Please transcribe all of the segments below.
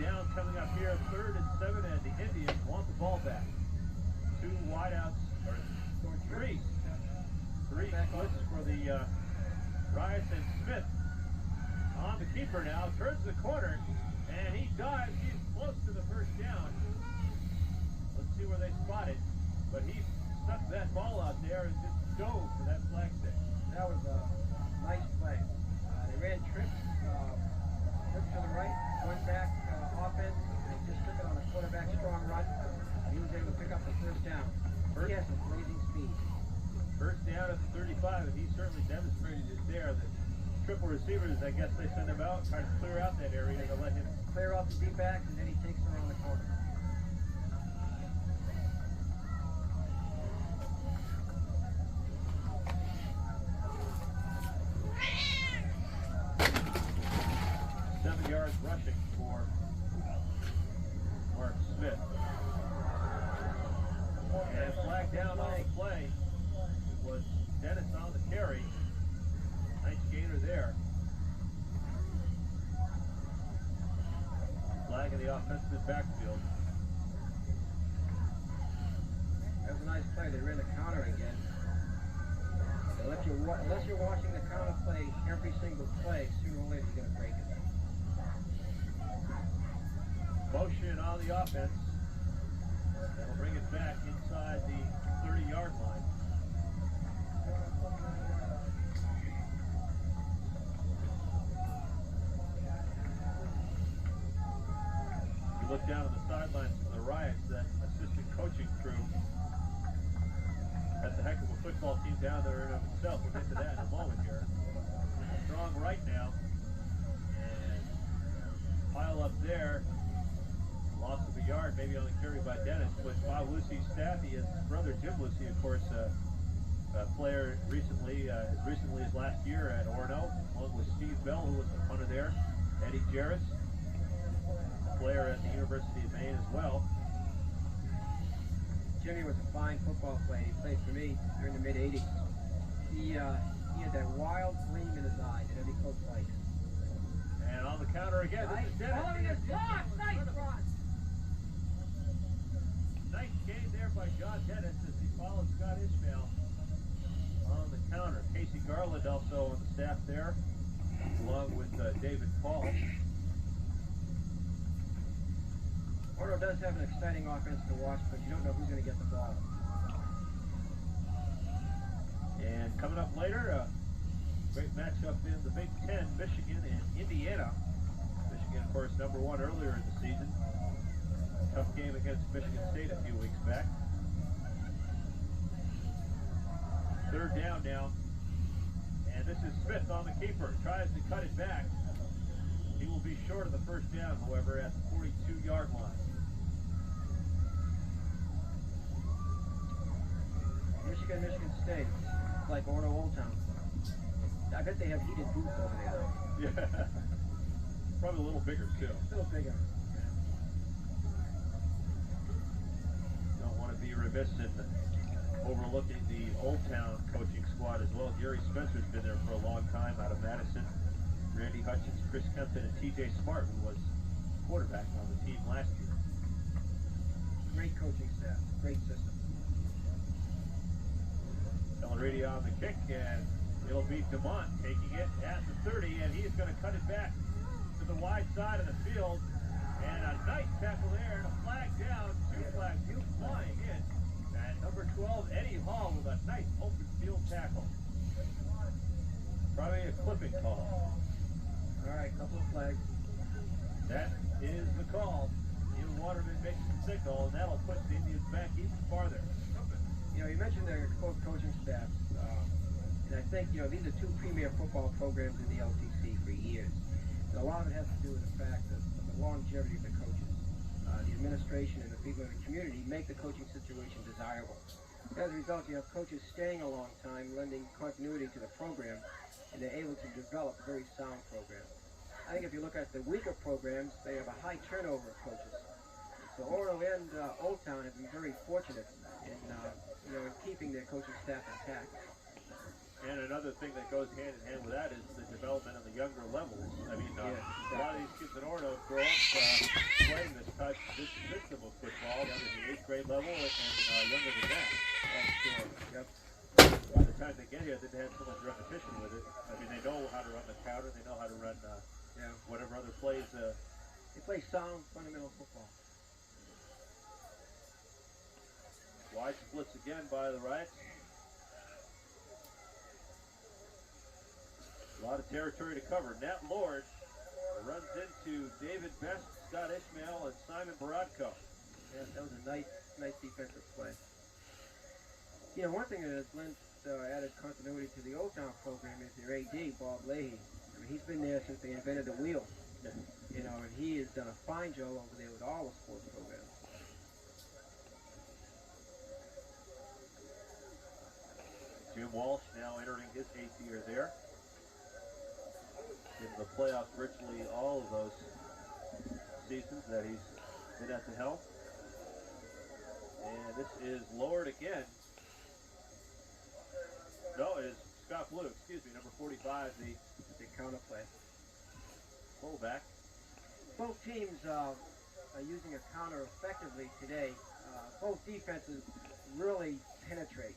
down coming up here, 3rd and 7, and the Indians want the ball back. 2 wideouts, or 3 splits for the Rice, and Smith on the keeper now, turns the corner, and he dives. He's close to the first down. Let's see where they spot it, but he stuck that ball out there and just dove for that flag stick. That was a nice play. They ran trips to the right, one back offense, and just took it on a quarterback strong run. He was able to pick up the first down. He has some blazing speed. First down at the 35, and he certainly demonstrated it there. The triple receivers, I guess they send him out, try to clear out that area to let him clear out the deep backs, and then he takes around the corner. Yards rushing for Mark Smith. And flag down on the play. It was Dennis on the carry. Nice gainer there. Flag in the offensive backfield. That was a nice play. They ran the counter again. Unless you're watching the counter play every single play, sooner or later you're going to break it. Motion on the offense. That'll bring it back inside the 30-yard line. You look down on the sidelines for the Riots, that assistant coaching crew. That's a heck of a football team down there in and of itself. We'll get to that in a moment here. Strong right now. And pile up there. Loss of a yard, maybe only carried by Dennis, but Bob Lucey's staff. He has his brother Jim Lucey, of course, a player recently, as recently as last year at Orono, along with Steve Bell, who was the punter there, Eddie Jarris, a player at the University of Maine as well. Jimmy was a fine football player. He played for me during the mid-'80s. He had that wild gleam in his eye that every coach likes. And on the counter again, this is Dennis. Nice game there by John Dennis as he followed Scott Ishmael on the counter. Casey Garland also on the staff there, along with David Paul. Orono does have an exciting offense to watch, but you don't know who's going to get the ball. And coming up later, great matchup in the Big Ten, Michigan and Indiana. Michigan, of course, #1 earlier in the season. Tough game against Michigan State a few weeks back. 3rd down now. And this is Smith on the keeper. Tries to cut it back. He will be short of the first down, however, at the 42-yard line. Michigan State, like Orono Old Town. I bet they have heated booths over there. Yeah. Probably a little bigger, too. A little bigger. Don't want to be remiss in overlooking the Old Town coaching squad as well. Gary Spencer's been there for a long time out of Madison. Randy Hutchins, Chris Kempton, and T.J. Smart, who was quarterback on the team last year. Great coaching staff. Great system. Tellerady on the kick, and it'll be DeMont taking it at the 30, and he's going to cut it back to the wide side of the field. And a nice tackle there, and a flag down, 2 flags flying in. And number 12, Eddie Hall, with a nice open field tackle. Probably a clipping call. All right, couple of flags. That is the call. Neil Waterman makes the signal, and that'll push the Indians back even farther. You know, you mentioned their coaching staffs, and I think, you know, these are 2 premier football programs in the LTC for years. And a lot of it has to do with the fact that the longevity of the coaches, the administration and the people in the community make the coaching situation desirable. As a result, you have coaches staying a long time, lending continuity to the program, and they're able to develop a very sound program. I think if you look at the weaker programs, they have a high turnover of coaches. So Orono and Old Town have been very fortunate in, in keeping their coaching staff intact. And another thing that goes hand in hand with that is the development of the younger levels. I mean, Yeah, a lot of these kids in Orono grow up playing this system of football down at the 8th grade level and younger than that. That's true. Yep. By the time they get here, they have so much repetition with it. I mean, they know how to run the counter. They know how to run whatever other plays. They play sound, fundamental football. Wide splits again by the Riots. A lot of territory to cover. Nat Lord runs into David Best, Scott Ishmael, and Simon Baradko. Yeah, that was a nice defensive play. You know, one thing that has lent added continuity to the Old Town program is their AD, Bob Leahy. I mean, he's been there since they invented the wheel. You know, and he has done a fine job over there with all the sports programs. Jim Walsh now entering his 8th year there. In the playoffs virtually all of those seasons that he's been at the helm. And this is lowered again. No, it is Scott Blue, excuse me, number 45, The counter play. fullback. Both teams are using a counter effectively today. Both defenses really penetrate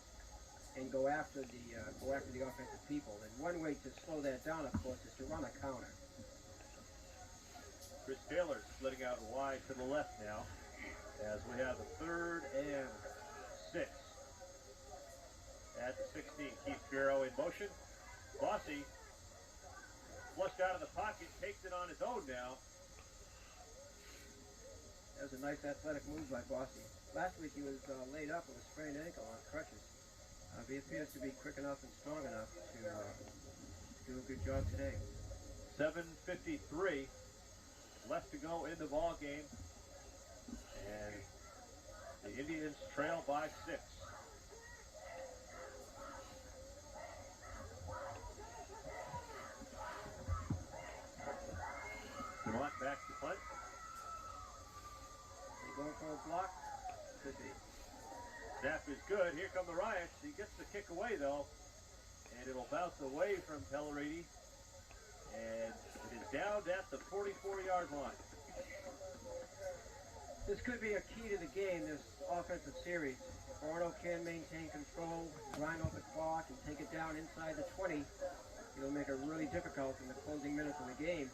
and go after the offensive people. And one way to slow that down, of course, is to run a counter. Chris Taylor splitting out wide to the left now as we have a 3rd and 6 at the 16. Keith Farrow in motion. Bossy flushed out of the pocket, takes it on his own now. That was a nice athletic move by Bossy. Last week he was laid up with a sprained ankle on crutches. But he appears to be quick enough and strong enough to do a good job today. 7:53 left to go in the ball game, and the Indians trail by 6. Dumont back to punt. They going for a block? Could be. Snap is good. Here come the Riots. He gets the kick away, though. And it'll bounce away from Pelleriti. And it is down at the 44-yard line. This could be a key to the game, this offensive series. If Orono can maintain control, grind out the clock, and take it down inside the 20, it'll make it really difficult in the closing minutes of the game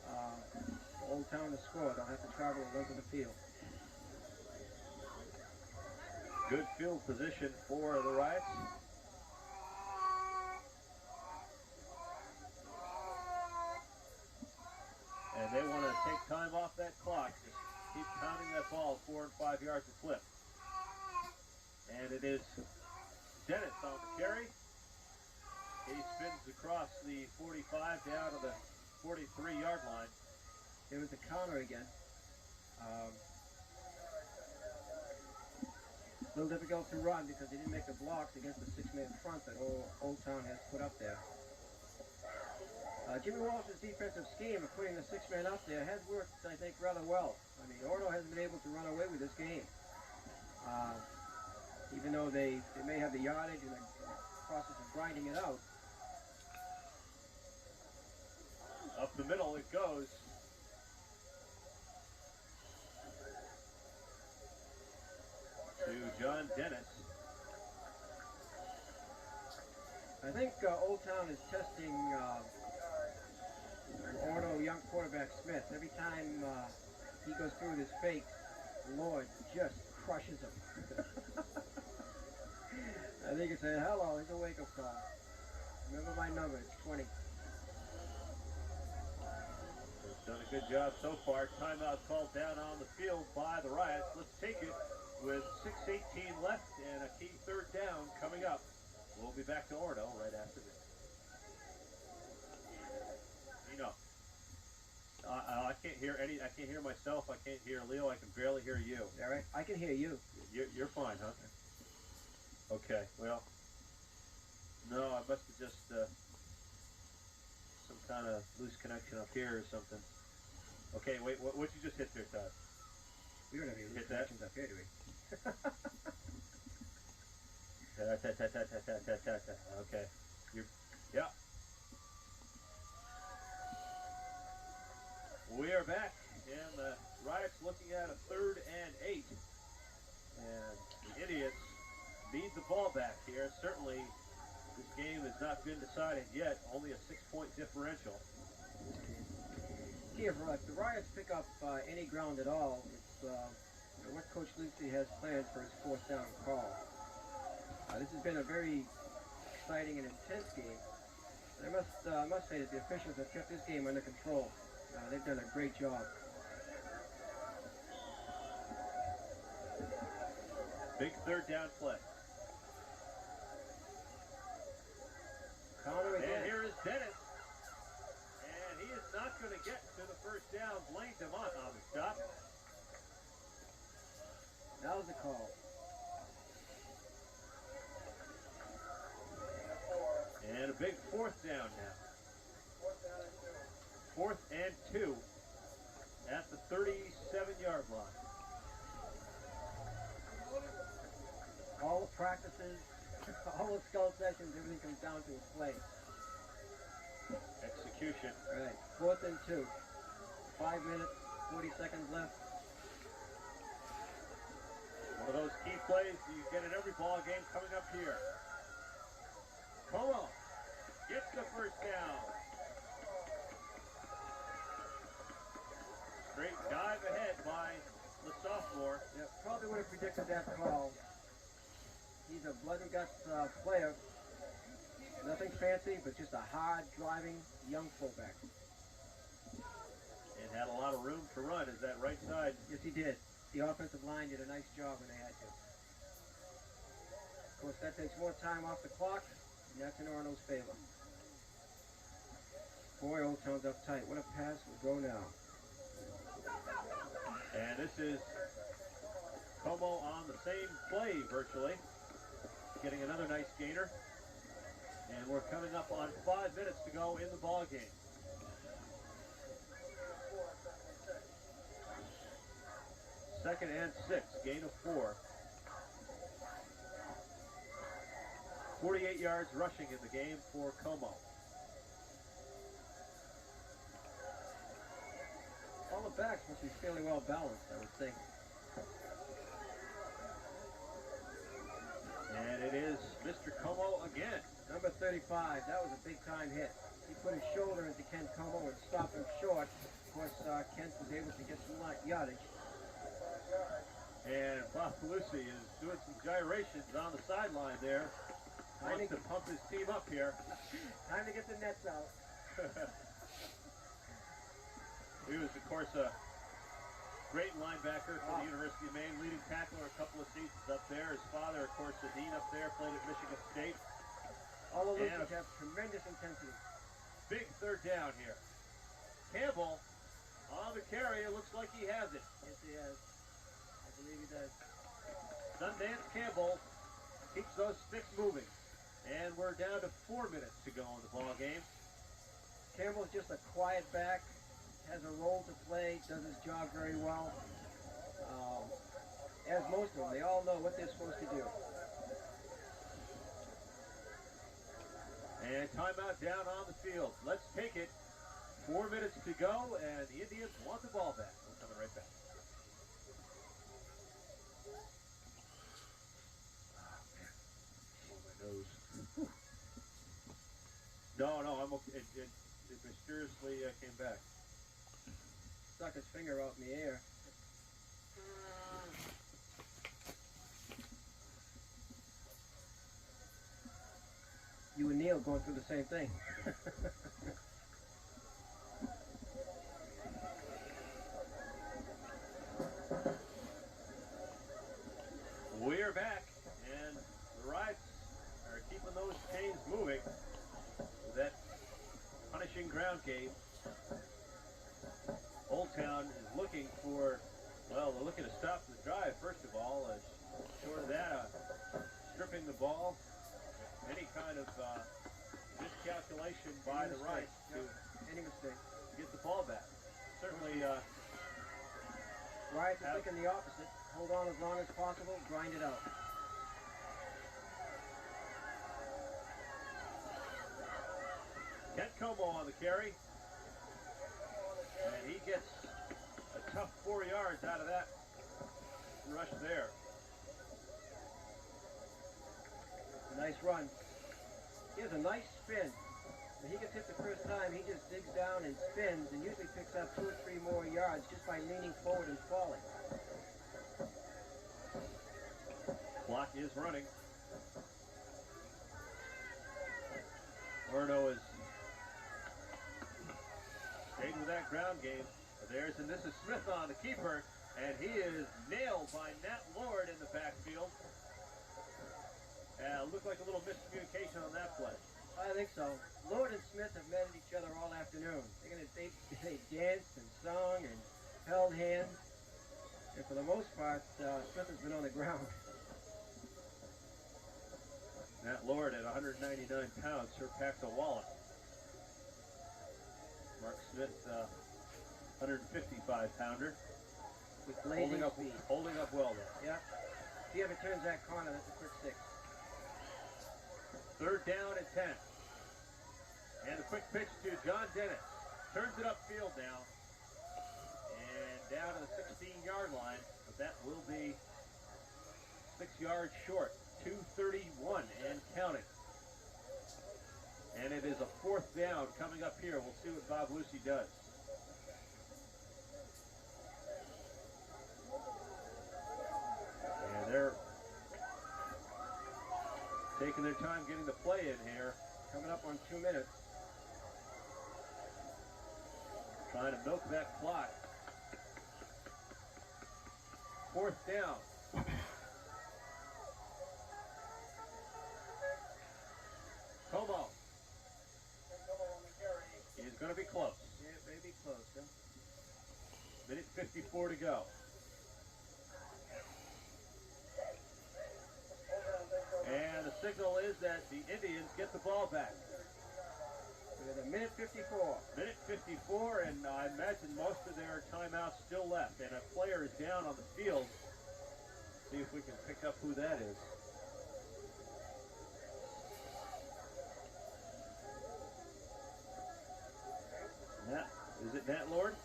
for Old Town to score. They'll have to travel the length of the field. Good field position for the Riots. And they want to take time off that clock. Just keep pounding that ball 4 and 5 yards a clip. And it is Dennis on the carry. He spins across the 45 down to the 43-yard line. It was a counter again. A little difficult to run because they didn't make the blocks against the 6-man front that Old Town has put up there. Jimmy Walsh's defensive scheme of putting the 6-man up there has worked, I think, rather well. I mean, Orono hasn't been able to run away with this game. Even though they may have the yardage and the process of grinding it out. Up the middle it goes. To John Dennis. I think Old Town is testing Orono young quarterback Smith. Every time he goes through this fake, Lord just crushes him. I think it's a hello, it's a wake-up call. Remember my number, it's 20. They've done a good job so far. Timeout called down on the field by the Riots. Let's take it with 6:18 left and a key 3rd down coming up. We'll be back to Orono right after this. You know, I can't hear I can't hear myself. I can't hear Leo. I can barely hear you. All right, I can hear you. You're fine, huh? Okay. Well, no, I must have just some kind of loose connection up here or something. Okay, wait. What you just hit there, Todd? We don't have any Hit connections up here, do we? Okay. Yeah. We are back, and the Riots looking at a 3rd and 8. And the Indians need the ball back here. Certainly, this game has not been decided yet. Only a 6-point differential. Yeah, if the Riots pick up any ground at all, it's what Coach Lucy has planned for his 4th down call. This has been a very exciting and intense game. And I must say that the officials have kept this game under control. They've done a great job. Big 3rd down play. Counter again. And here is Dennis. And he is not going to get to the 1st down. Blaine DeMont on the stop. That was the call. And a big 4th down now. 4th and 2 at the 37-yard line. All the practices, all the scout sessions, everything comes down to a play. Execution. All right, 4th and 2. 5 minutes, 40 seconds left. One of those key plays you get in every ball game coming up here. Como gets the 1st down. Great dive ahead by the sophomore. Yeah, probably would have predicted that call. He's a blood and guts player. Nothing fancy, but just a hard-driving young fullback. And had a lot of room to run as that right side. Yes, he did. The offensive line did a nice job when they had to. Of course, that takes more time off the clock, and that's in Orono's favor. Boy, Old Town's uptight. What a pass will go now. And this is Como on the same play virtually. Getting another nice gainer. And we're coming up on 5 minutes to go in the ball game. Second and 6, gain of 4. 48 yards rushing in the game for Como. All the backs must be fairly well balanced, I would think. And it is Mr. Como again. Number 35, that was a big-time hit. He put his shoulder into Ken Como and stopped him short. Of course, Kent was able to get some yardage. And Bob Lucy is doing some gyrations on the sideline there. Wants to pump his team up here. Time to get the nets out. He was, of course, a great linebacker for the University of Maine, leading tackler a couple of seasons up there. His father, of course, the dean up there, played at Michigan State. All of those have tremendous intensity. Big 3rd down here. Campbell on the carry. It looks like he has it. Yes, he has. I believe he does. Sundance Campbell keeps those sticks moving. And we're down to 4 minutes to go in the ball game. Campbell's just a quiet back. Has a role to play, does his job very well. As most of them, they all know what they're supposed to do. And timeout down on the field. Let's take it. 4 minutes to go, and the Indians want the ball back. We're coming right back. Oh, man. Oh, my nose. No, I'm okay. It mysteriously came back. Stuck his finger out in the air. You and Neil going through the same thing. We're back, and the Riots are keeping those chains moving with that punishing ground game. Old Town is looking for, well, they're looking to stop the drive, first of all. Short of that, stripping the ball. Any kind of miscalculation by the Riots to any mistake get the ball back. Certainly, Riots are thinking the opposite. Hold on as long as possible, grind it out. Kent Como on the carry. And he gets a tough 4 yards out of that rush there. Nice run. He has a nice spin. When he gets hit the first time, he just digs down and spins and usually picks up 2 or 3 more yards just by leaning forward and falling. Clock is running. Orono has stayed with that ground game. And this is Smith on the keeper, and he is nailed by Nat Lord in the backfield. Looked like a little miscommunication on that play. I think so. Lord and Smith have met each other all afternoon. They danced and sung and held hands. And for the most part, Smith has been on the ground. Nat Lord at 199 pounds sure packs a wallet. Mark Smith, 155-pounder. With blazing speed. Holding up well though. Yep. If he ever turns that corner, that's a quick 6. 3rd down and 10. And a quick pitch to John Dennis. Turns it upfield now. And down to the 16-yard line. But that will be 6 yards short. 2:31 and counting. And it is a 4th down coming up here. We'll see what Bob Lucy does. And they're taking their time getting the play in here. Coming up on 2 minutes. Trying to milk that clock. 4th down. Como. He's going to be close. Yeah, maybe close, huh? Minute 54 to go. And the signal is that the Indians get the ball back. We have a minute 54. Minute 54, and I imagine most of their timeouts still left. And a player is down on the field. See if we can pick up who that is. Is it Nat Lord?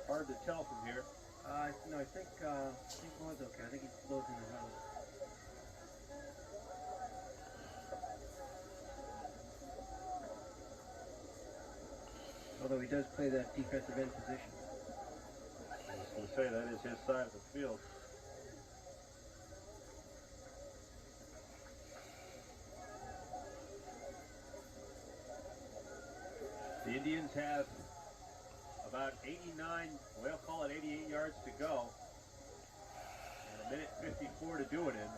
Hard to tell from here. No, I think Lord's okay. I think he's closing the house. Although he does play that defensive end position. I was going to say that is his side of the field. The Indians have about 89, well, call it 88 yards to go. And a minute 54 to do it in.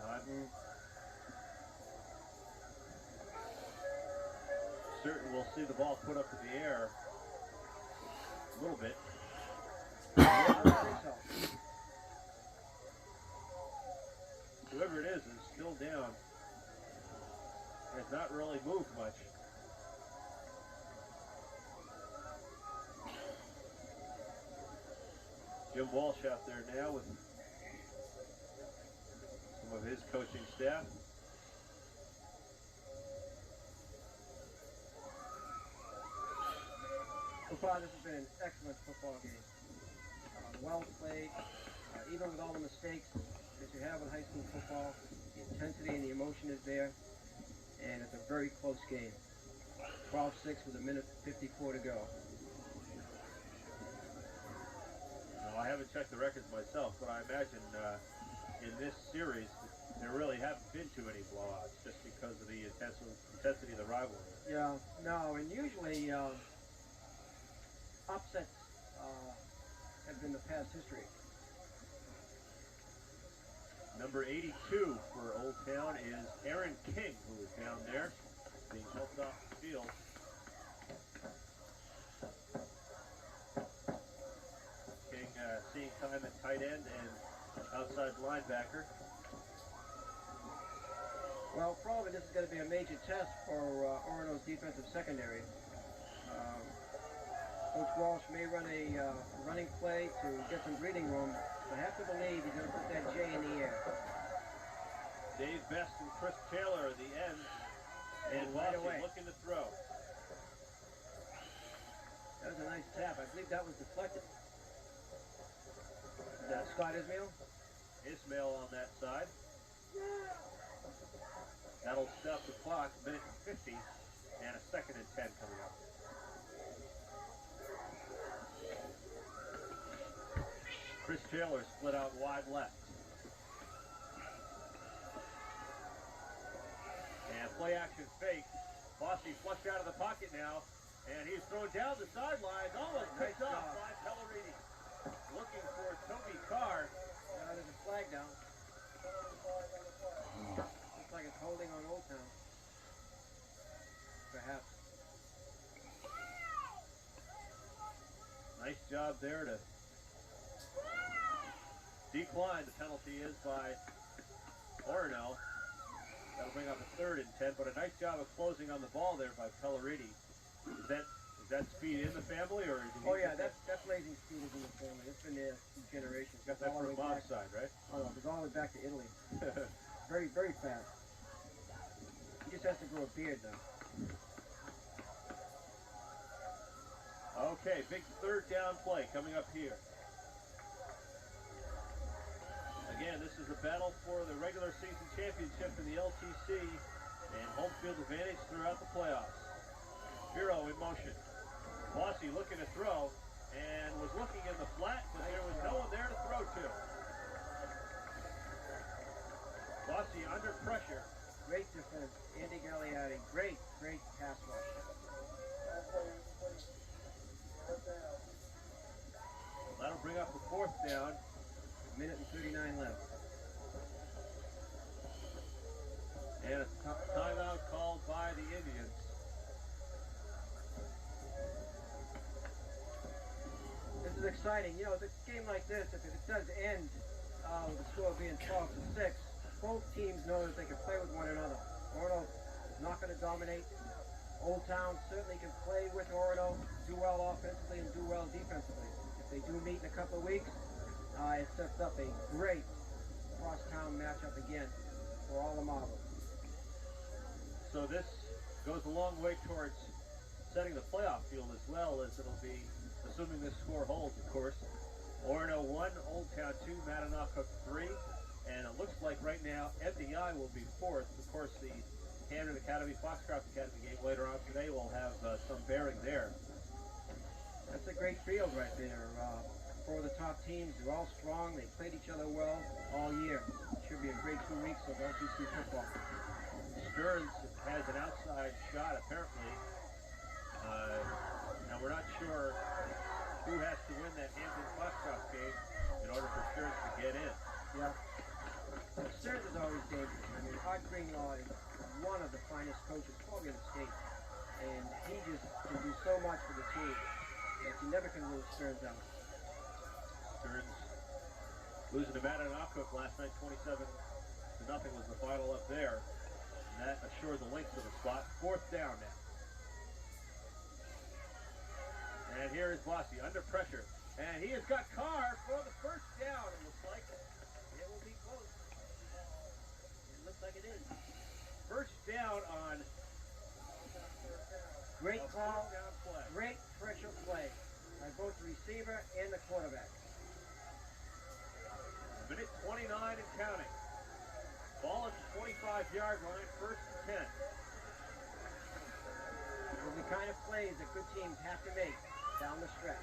Certain we'll see the ball put up in the air a little bit. Yeah, I don't think so. Whoever it is still down. Has not really moved much. Jim Walsh out there now with some of his coaching staff. So far, this has been an excellent football game. Well played, even with all the mistakes that you have in high school football. The intensity and the emotion is there, and it's a very close game. 12-6 with a minute 54 to go. Well, I haven't checked the records myself, but I imagine in this series there really haven't been too many blowouts just because of the intensity of the rivalry. Yeah, no, and usually upsets have been the past history. Number 82 for Old Town is Aaron King, who is down there being helped off the field. King seeing time at tight end and outside linebacker. Well, probably this is going to be a major test for Orono's defensive secondary. Coach Walsh may run a running play to get some breathing room. I have to believe he's going to put that J in the air. Dave Best and Chris Taylor are the ends. And right Walsh away looking to throw. That was a nice tap. I believe that was deflected. Is that Scott Ismail? Ismail on that side. That'll stop the clock, minute 50, and a 2nd and 10 coming up. Chris Taylor split out wide left. And play action fake. Bossy flushed out of the pocket now, and he's thrown down the sidelines, almost picked off by Pellerini. Looking for Toby Carr. There's a flag down. Looks like it's holding on Old Town. Perhaps. Nice job there to decline. The penalty is by Orono. That'll bring up a 3rd and 10, but a nice job of closing on the ball there by Pellerini. Is that speed in the family, or? Oh yeah, that's blazing speed is in the family. It's been there for generations. Got that from Bob's side, right? Oh no, it goes all the way back to Italy. Very, very fast. He just has to grow a beard though. Okay, big 3rd down play coming up here. Again, this is a battle for the regular season championship in the LTC and home field advantage throughout the playoffs. Bureau in motion. Bossy looking to throw and was looking in the flat, but there was no one there to throw to. Bossy under pressure. Great defense. Andy Gagliardi. Great pass rush. That'll bring up a 4th down. Minute and 39 left. And a timeout called by the Indians. This is exciting. You know, a game like this, if it does end with the score being 12-6, both teams know that they can play with one another. Orono is not going to dominate. Old Town certainly can play with Orono, do well offensively and do well defensively. If they do meet in a couple of weeks, it sets up a great cross-town matchup again for all the marbles. So this goes a long way towards setting the playoff field as well, as it'll be, assuming this score holds, of course. Orono 1, Old Town 2, Mattanock 3, and it looks like right now FDI will be 4th. Of course, the Hamden Academy, Foxcroft Academy game later on today will have some bearing there. That's a great field right there. For the top teams, they're all strong. They played each other well all year. Should be a great 2 weeks of LTC football. Stearns has an outside shot, apparently. Now we're not sure who has to win that Hampton Foxcroft game in order for Stearns to get in. Yeah. Stearns is always dangerous. I mean, Art Greenlaw is one of the finest coaches probably in the state. And he just can do so much for the team that you never can rule Stearns out. Stearns losing to Mattanock last night, 27-0 was the final up there. And that assured the Lynx of the spot. 4th down now. And here is Bossy under pressure. And he has got Carr for the 1st down, it looks like. It will be close. It looks like it is. 1st down on great call, down play. Great pressure play by both the receiver and the quarterback. Minute 29 and counting. Ball at the 25-yard line, 1st and 10. Those are the kind of plays that good teams have to make down the stretch.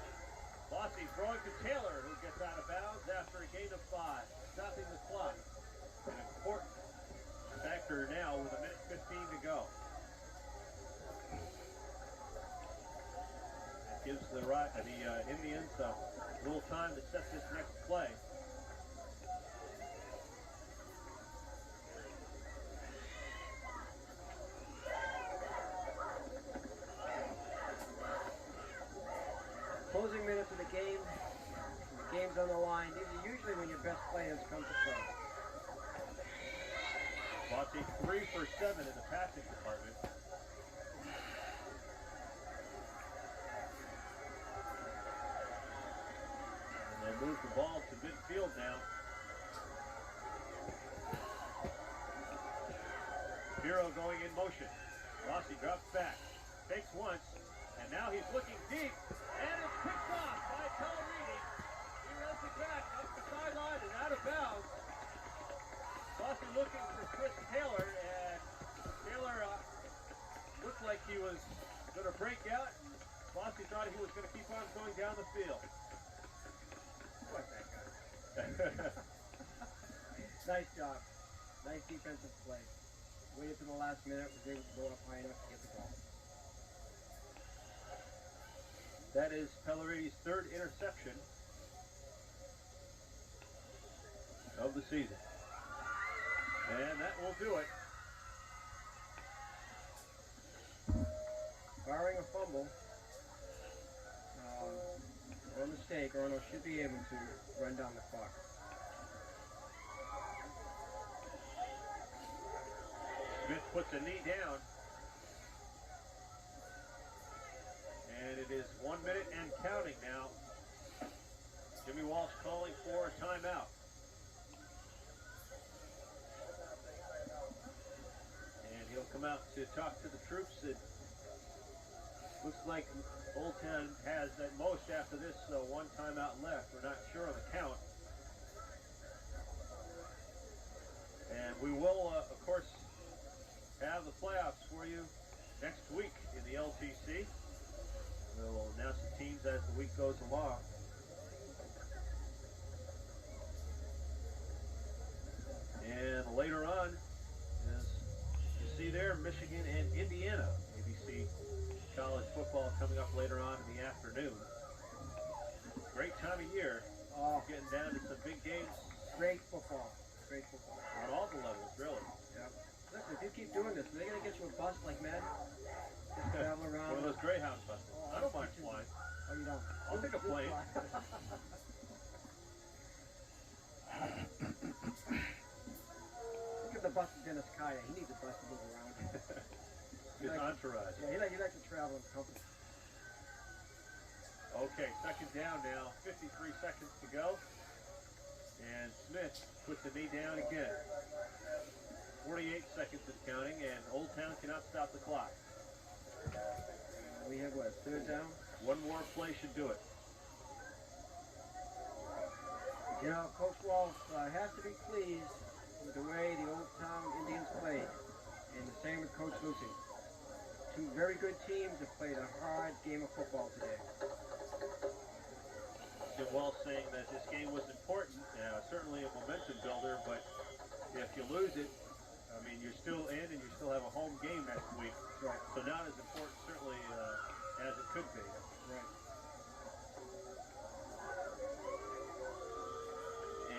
Bossy throwing to Taylor, who gets out of bounds after a gain of 5, stopping the clock. An important factor now with a minute 15 to go. That gives the Indians a little time to set this next play. Closing minutes of the game. The game's on the line. These are usually when your best players come to play. Bossy 3 for 7 in the passing department. And they'll move the ball to midfield now. Bureau going in motion. Bossy drops back, fakes once, and now he's looking deep. And it's picked off by Pellerini. He runs it back up the sideline and out of bounds. Fossey looking for Chris Taylor, and Taylor looked like he was going to break out. Fossey thought he was going to keep on going down the field. What that guy? Nice job. Nice defensive play. Waited to the last minute, was able to go up high enough to get the ball. That is Pellerini's third interception of the season. And that will do it. Barring a fumble, or a mistake, Orono should be able to run down the clock. Smith puts a knee down. And it is 1 minute and counting now. Jimmy Walsh calling for a timeout. And he'll come out to talk to the troops. It looks like Old Town has at most after this one timeout left. We're not sure of the count. And we will, of course, have the playoffs for you next week in the LTC. We'll announce the teams as the week goes along. And later on, as you see there, Michigan and Indiana. ABC college football coming up later on in the afternoon. Great time of year. Oh, Getting down to some big games. great football. Great football. On all the levels, really. Yep. Listen, if you keep doing this, they're going to get you a bus like Madden. Just travel around. One of those Greyhound buses. Oh, I don't mind flying. Oh, you don't? I'll take a plane. Look at the bus of Dennis Kaya. He needs a bus to move around. His entourage. Yeah, he likes to travel in company. Okay, second down now. 53 seconds to go. And Smith puts the knee down again. 48 seconds is counting, and Old Town cannot stop the clock. We have what, third down? One more play should do it. You know, Coach Walsh has to be pleased with the way the Old Town Indians played. And the same with Coach Lucy. Two very good teams have played a hard game of football today. Jim Wells saying that this game was important, certainly a momentum builder, but if you lose it, I mean, you're still in and you still have a home game next week. Right. So not as important, certainly, as it could be. Right.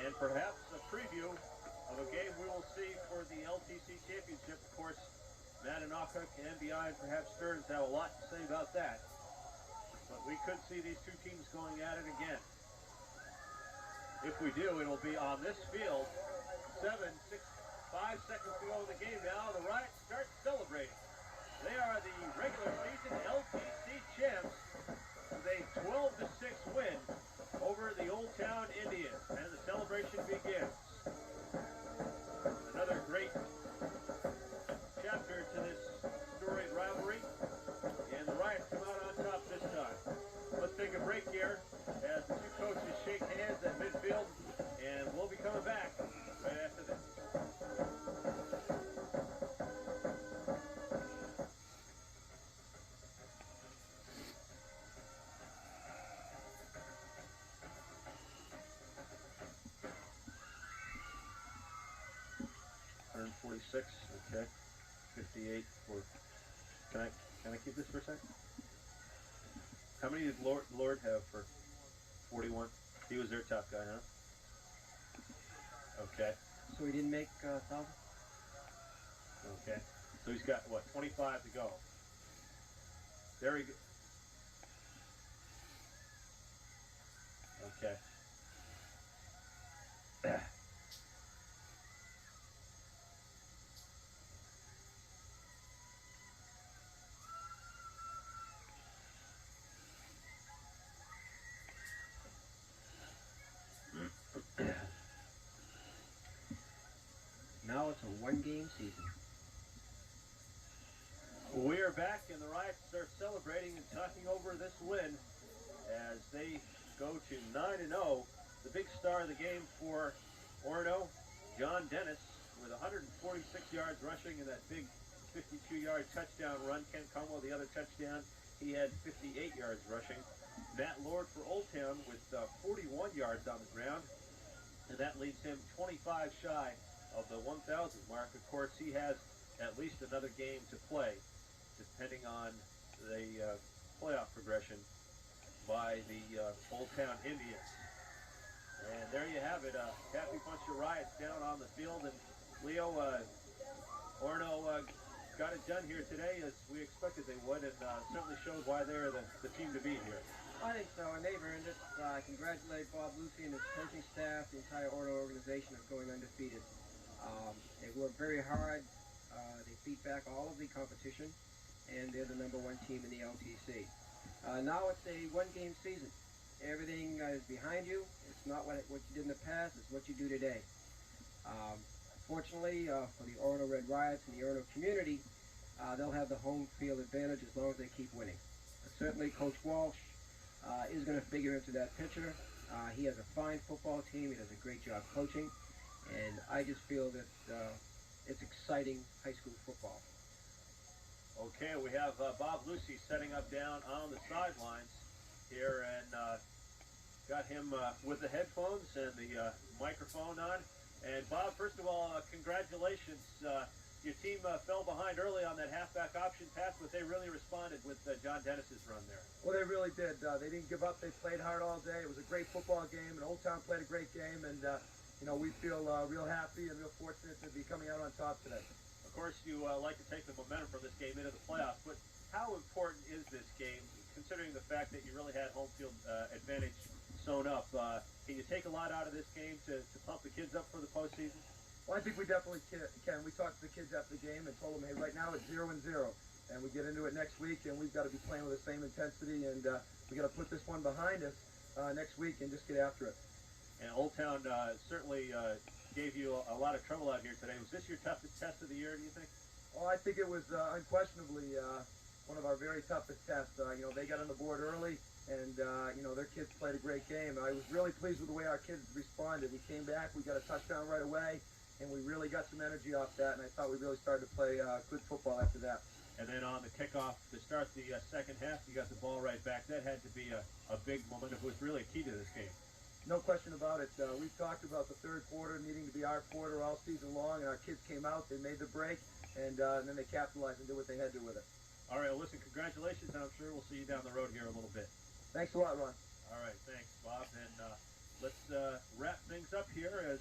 And perhaps a preview of a game we will see for the LTC Championship. Of course, Matt and Offhook and beyond, perhaps Stearns have a lot to say about that. But we could see these two teams going at it again. If we do, it'll be on this field. 5 seconds to go in the game now. The Riots start celebrating. They are the regular season LTC champs with a 12-6 win over the Old Town Indians. And the celebration begins. Another great chapter to this storied rivalry. And the Riots come out on top this time. Let's take a break here as the two coaches shake hands at midfield. And we'll be coming back right after this. Okay. 58 for. Can I keep this for a second? How many did Lord have for 41? He was their top guy, huh? Okay. So he didn't make 1,000? Okay. So he's got what, 25 to go. There he go. Okay. Now it's a one-game season. We are back, and the Riots are celebrating and talking over this win as they go to 9-0. The big star of the game for Orono, John Dennis, with 146 yards rushing and that big 52-yard touchdown run. Ken Conwell, the other touchdown, he had 58 yards rushing. Matt Lord for Old Town with 41 yards on the ground, and that leaves him 25 shy of the 1,000 mark. Of course, he has at least another game to play, depending on the playoff progression by the Old Town Indians. And there you have it, a happy bunch of Riots down on the field. And Leo, Orono got it done here today as we expected they would, and certainly showed why they're the team to beat here. I think so, and they've earned it. I congratulate Bob Lucy and his coaching staff, the entire Orono organization, of going undefeated. They worked very hard. They beat back all of the competition, and they're the #1 team in the LTC. Now it's a one-game season. Everything is behind you. It's not what you did in the past, it's what you do today. Fortunately, for the Orono Red Riots and the Orono community, they'll have the home field advantage as long as they keep winning. Certainly, Coach Walsh is going to figure into that picture. He has a fine football team. He does a great job coaching. And I just feel that it's exciting high school football. Okay, we have Bob Lucy setting up down on the sidelines here, and got him with the headphones and the microphone on. And Bob, first of all, congratulations. Your team fell behind early on that halfback option pass, but they really responded with John Dennis's run there. Well, they really did. They didn't give up. They played hard all day. It was a great football game, and Old Town played a great game. And you know, we feel real happy and real fortunate to be coming out on top today. Of course, you like to take the momentum from this game into the playoffs, but how important is this game, considering the fact that you really had home field advantage sewn up? Can you take a lot out of this game to pump the kids up for the postseason? Well, I think we definitely can. We talked to the kids after the game and told them, hey, right now it's 0-0, and we get into it next week, and we've got to be playing with the same intensity, and we got to put this one behind us next week and just get after it. And Old Town certainly gave you a lot of trouble out here today. Was this your toughest test of the year, do you think? Well, I think it was unquestionably one of our very toughest tests. You know, they got on the board early, and you know, their kids played a great game. I was really pleased with the way our kids responded. We came back, we got a touchdown right away, and we really got some energy off that, and I thought we really started to play good football after that. And then on the kickoff to start the second half, you got the ball right back. That had to be a big moment. It was really key to this game. No question about it. We've talked about the third quarter needing to be our quarter all season long, and our kids came out, they made the break, and then they capitalized and did what they had to with it. All right, well, listen, congratulations, and I'm sure we'll see you down the road here a little bit. Thanks a lot, Ron. All right, thanks, Bob. And let's wrap things up here as